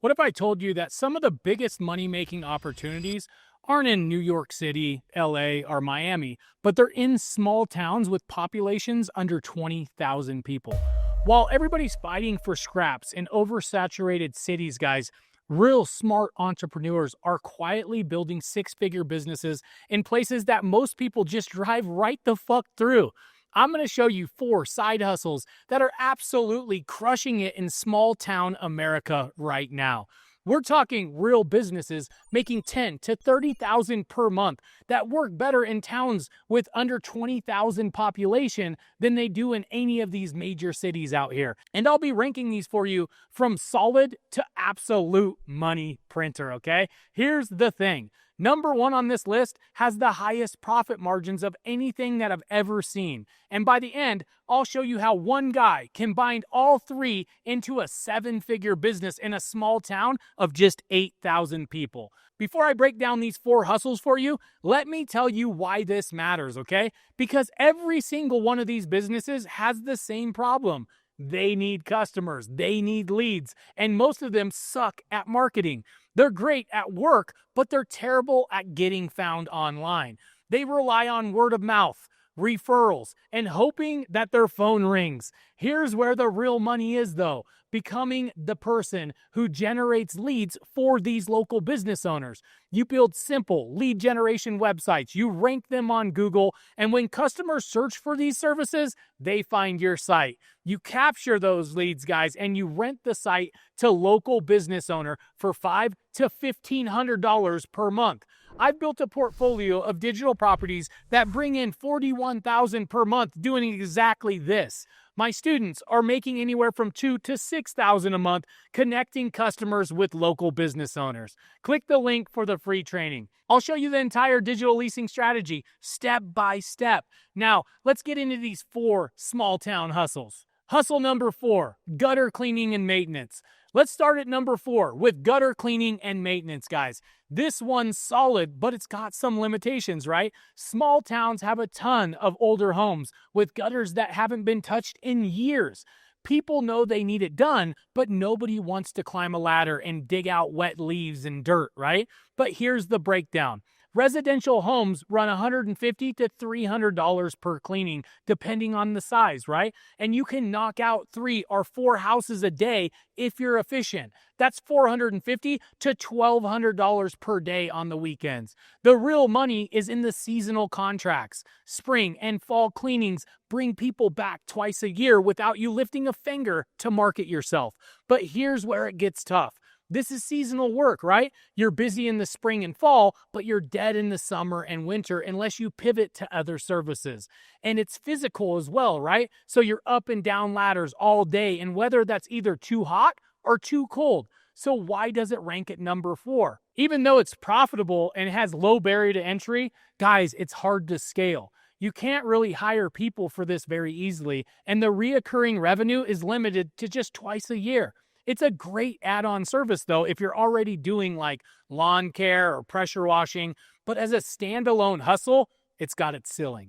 What if I told you that some of the biggest money making opportunities aren't in New York City, LA, or Miami, but they're in small towns with populations under 20,000 people? While everybody's fighting for scraps in oversaturated cities, guys, real smart entrepreneurs are quietly building six-figure businesses in places that most people just drive right the fuck through. I'm going to show you four side hustles that are absolutely crushing it in small town America right now. We're talking real businesses making 10 to 30,000 per month that work better in towns with under 20,000 population than they do in any of these major cities out here. And I'll be ranking these for you from solid to absolute money printer, okay? Here's the thing. Number one on this list has the highest profit margins of anything that I've ever seen. And by the end, I'll show you how one guy combined all three into a seven-figure business in a small town of just 8,000 people. Before I break down these four hustles for you, let me tell you why this matters, okay? Because every single one of these businesses has the same problem. They need customers, they need leads, and most of them suck at marketing. They're great at work, but they're terrible at getting found online. They rely on word of mouth, referrals, and hoping that their phone rings. Here's where the real money is, though: becoming the person who generates leads for these local business owners. You build simple lead generation websites, you rank them on Google, and when customers search for these services, they find your site. You capture those leads, guys, and you rent the site to local business owner for $500 to $1,500 per month. I've built a portfolio of digital properties that bring in $41,000 per month doing exactly this. My students are making anywhere from $2,000 to $6,000 a month connecting customers with local business owners. Click the link for the free training. I'll show you the entire digital leasing strategy step by step. Now, let's get into these four small town hustles. Hustle number 4, gutter cleaning and maintenance. Let's start at number 4 with gutter cleaning and maintenance, guys. This one's solid, but it's got some limitations, right? Small towns have a ton of older homes with gutters that haven't been touched in years. People know they need it done, but nobody wants to climb a ladder and dig out wet leaves and dirt, right? But here's the breakdown. Residential homes run $150 to $300 per cleaning, depending on the size, right? And you can knock out 3 or 4 houses a day if you're efficient. That's $450 to $1,200 per day on the weekends. The real money is in the seasonal contracts. Spring and fall cleanings bring people back twice a year without you lifting a finger to market yourself. But here's where it gets tough. This is seasonal work, right? You're busy in the spring and fall, but you're dead in the summer and winter unless you pivot to other services. And it's physical as well, right? So you're up and down ladders all day in weather that's either too hot or too cold. So why does it rank at number 4? Even though it's profitable and has low barrier to entry, guys, it's hard to scale. You can't really hire people for this very easily, and the reoccurring revenue is limited to just twice a year. It's a great add-on service, though, if you're already doing like lawn care or pressure washing, but as a standalone hustle, it's got its ceiling.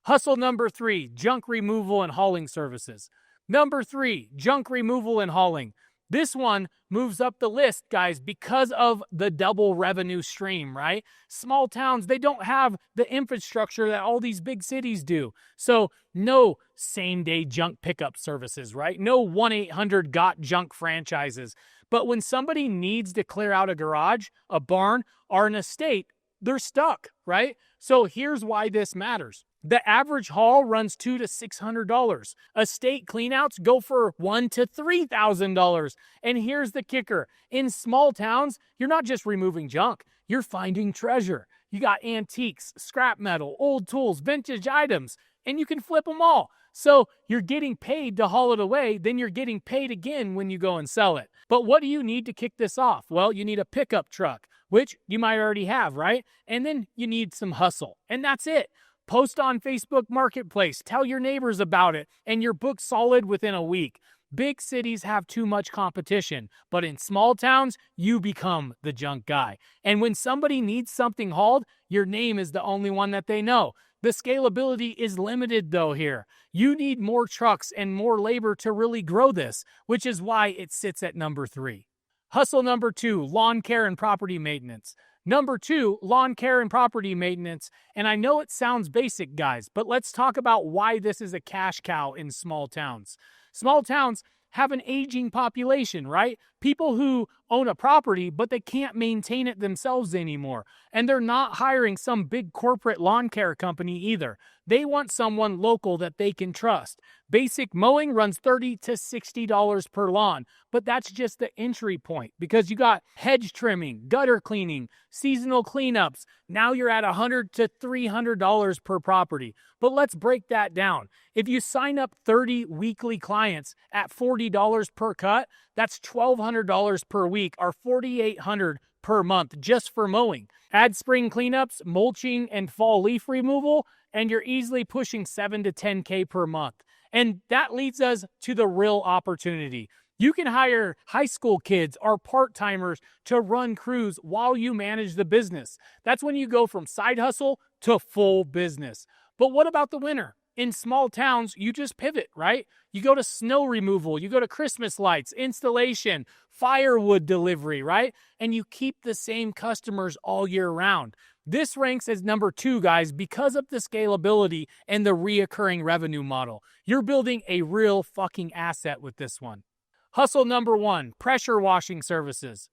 Hustle number 3, junk removal and hauling services. Number 3, junk removal and hauling. This one moves up the list, guys, because of the double revenue stream, right? Small towns, they don't have the infrastructure that all these big cities do. So no same-day junk pickup services, right? No 1-800-GOT-JUNK franchises. But when somebody needs to clear out a garage, a barn, or an estate, they're stuck, right? So here's why this matters. The average haul runs $200 to $600. Estate cleanouts go for $1,000 to $3,000. And here's the kicker. In small towns, you're not just removing junk, you're finding treasure. You got antiques, scrap metal, old tools, vintage items, and you can flip them all. So you're getting paid to haul it away, then you're getting paid again when you go and sell it. But what do you need to kick this off? Well, you need a pickup truck, which you might already have, right? And then you need some hustle, and that's it. Post on Facebook Marketplace, tell your neighbors about it, and you're booked solid within a week. Big cities have too much competition, but in small towns, you become the junk guy. And when somebody needs something hauled, your name is the only one that they know. The scalability is limited, though, here. You need more trucks and more labor to really grow this, which is why it sits at number 3. Hustle number 2, lawn care and property maintenance. Number 2, lawn care and property maintenance. And I know it sounds basic, guys, but let's talk about why this is a cash cow in small towns. Small towns have an aging population, right? People who own a property, but they can't maintain it themselves anymore. And they're not hiring some big corporate lawn care company either. They want someone local that they can trust. Basic mowing runs $30 to $60 per lawn, but that's just the entry point because you got hedge trimming, gutter cleaning, seasonal cleanups. Now you're at $100 to $300 per property. But let's break that down. If you sign up 30 weekly clients at $40 per cut, that's $1,200 per week or $4,800 per month just for mowing. Add spring cleanups, mulching, and fall leaf removal, and you're easily pushing $7 to $10K per month. And that leads us to the real opportunity. You can hire high school kids or part-timers to run crews while you manage the business. That's when you go from side hustle to full business. But what about the winter? In small towns, you just pivot, right? You go to snow removal, you go to Christmas lights, installation, firewood delivery, right? And you keep the same customers all year round. This ranks as number 2, guys, because of the scalability and the reoccurring revenue model. You're building a real fucking asset with this one. Hustle number 1, pressure washing services.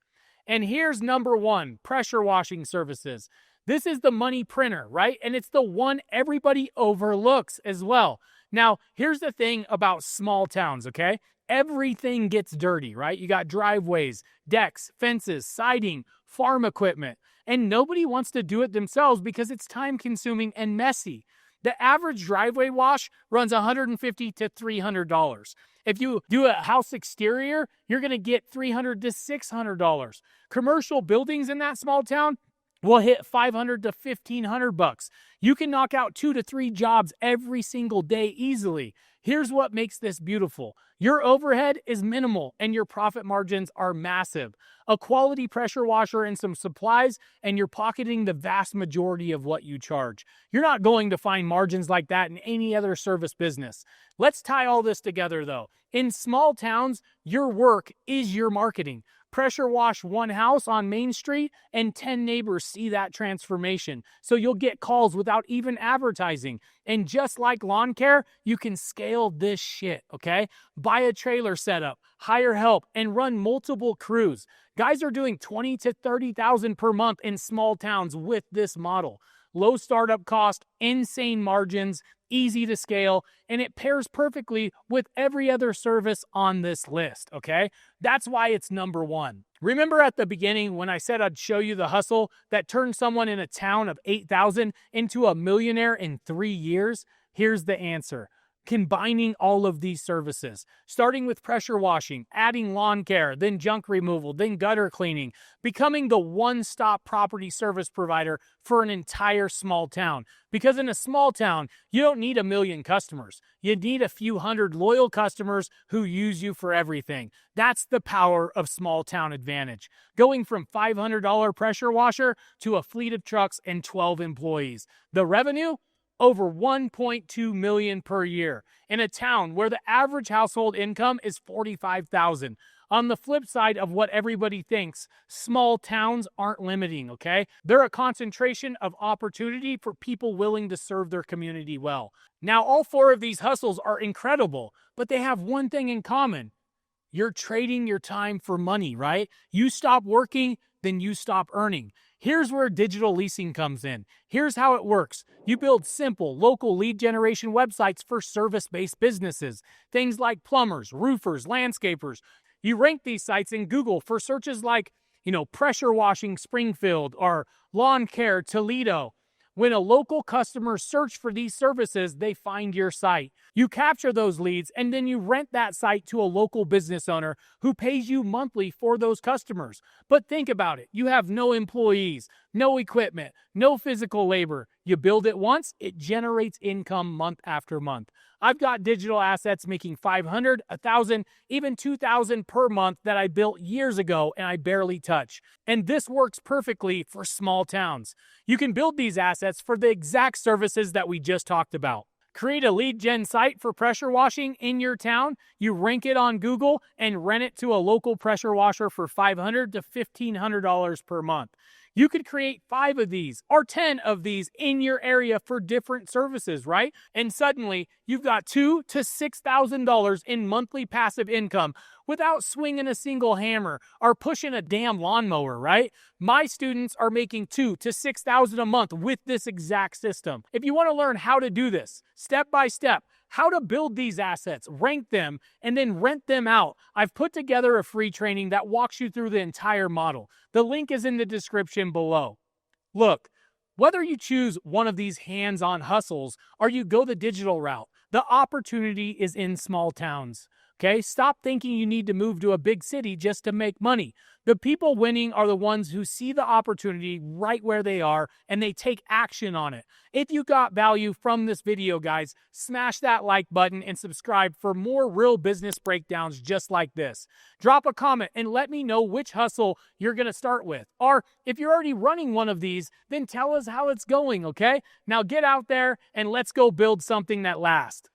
And here's number 1, pressure washing services. This is the money printer, right? And it's the one everybody overlooks as well. Now, here's the thing about small towns, okay? Everything gets dirty, right? You got driveways, decks, fences, siding, farm equipment, and nobody wants to do it themselves because it's time-consuming and messy. The average driveway wash runs $150 to $300. If you do a house exterior, you're going to get $300 to $600. Commercial buildings in that small town will hit $500 to $1,500. You can knock out 2 to 3 jobs every single day easily. Here's what makes this beautiful. Your overhead is minimal and your profit margins are massive. A quality pressure washer and some supplies, and you're pocketing the vast majority of what you charge. You're not going to find margins like that in any other service business. Let's tie all this together though. In small towns, your work is your marketing. Pressure wash one house on Main Street and 10 neighbors see that transformation. So you'll get calls without even advertising. And just like lawn care, you can scale this shit, okay? Buy a trailer setup, hire help, and run multiple crews. Guys are doing $20,000 to $30,000 per month in small towns with this model. Low startup cost, insane margins, easy to scale, and it pairs perfectly with every other service on this list, okay? That's why it's number 1. Remember at the beginning when I said I'd show you the hustle that turned someone in a town of 8,000 into a millionaire in 3 years? Here's the answer. Combining all of these services, starting with pressure washing, adding lawn care, then junk removal, then gutter cleaning, becoming the one-stop property service provider for an entire small town. Because in a small town, you don't need a million customers. You need a few hundred loyal customers who use you for everything. That's the power of small town advantage. Going from $500 pressure washer to a fleet of trucks and 12 employees. The revenue? Over $1.2 million per year in a town where the average household income is $45,000. On the flip side of what everybody thinks, small towns aren't limiting, okay? They're a concentration of opportunity for people willing to serve their community well. Now, all 4 of these hustles are incredible, but they have one thing in common. You're trading your time for money, right? You stop working, then you stop earning. Here's where digital leasing comes in. Here's how it works. You build simple, local lead generation websites for service-based businesses. Things like plumbers, roofers, landscapers. You rank these sites in Google for searches like, pressure washing Springfield or lawn care Toledo. When a local customer search for these services, they find your site. You capture those leads and then you rent that site to a local business owner who pays you monthly for those customers. But think about it. You have no employees, no equipment, no physical labor. You build it once, it generates income month after month. I've got digital assets making $500, $1,000, even $2,000 per month that I built years ago and I barely touch. And this works perfectly for small towns. You can build these assets for the exact services that we just talked about. Create a lead gen site for pressure washing in your town. You rank it on Google and rent it to a local pressure washer for $500 to $1,500 per month. You could create 5 of these or 10 of these in your area for different services, right? And suddenly you've got $2,000 to $6,000 in monthly passive income without swinging a single hammer or pushing a damn lawnmower, right? My students are making $2,000 to $6,000 a month with this exact system. If you want to learn how to do this step by step, how to build these assets, rank them, and then rent them out, I've put together a free training that walks you through the entire model. The link is in the description below. Look, whether you choose one of these hands-on hustles or you go the digital route, the opportunity is in small towns. Okay, stop thinking you need to move to a big city just to make money. The people winning are the ones who see the opportunity right where they are and they take action on it. If you got value from this video, guys, smash that like button and subscribe for more real business breakdowns just like this. Drop a comment and let me know which hustle you're going to start with. Or if you're already running one of these, then tell us how it's going, okay? Now get out there and let's go build something that lasts.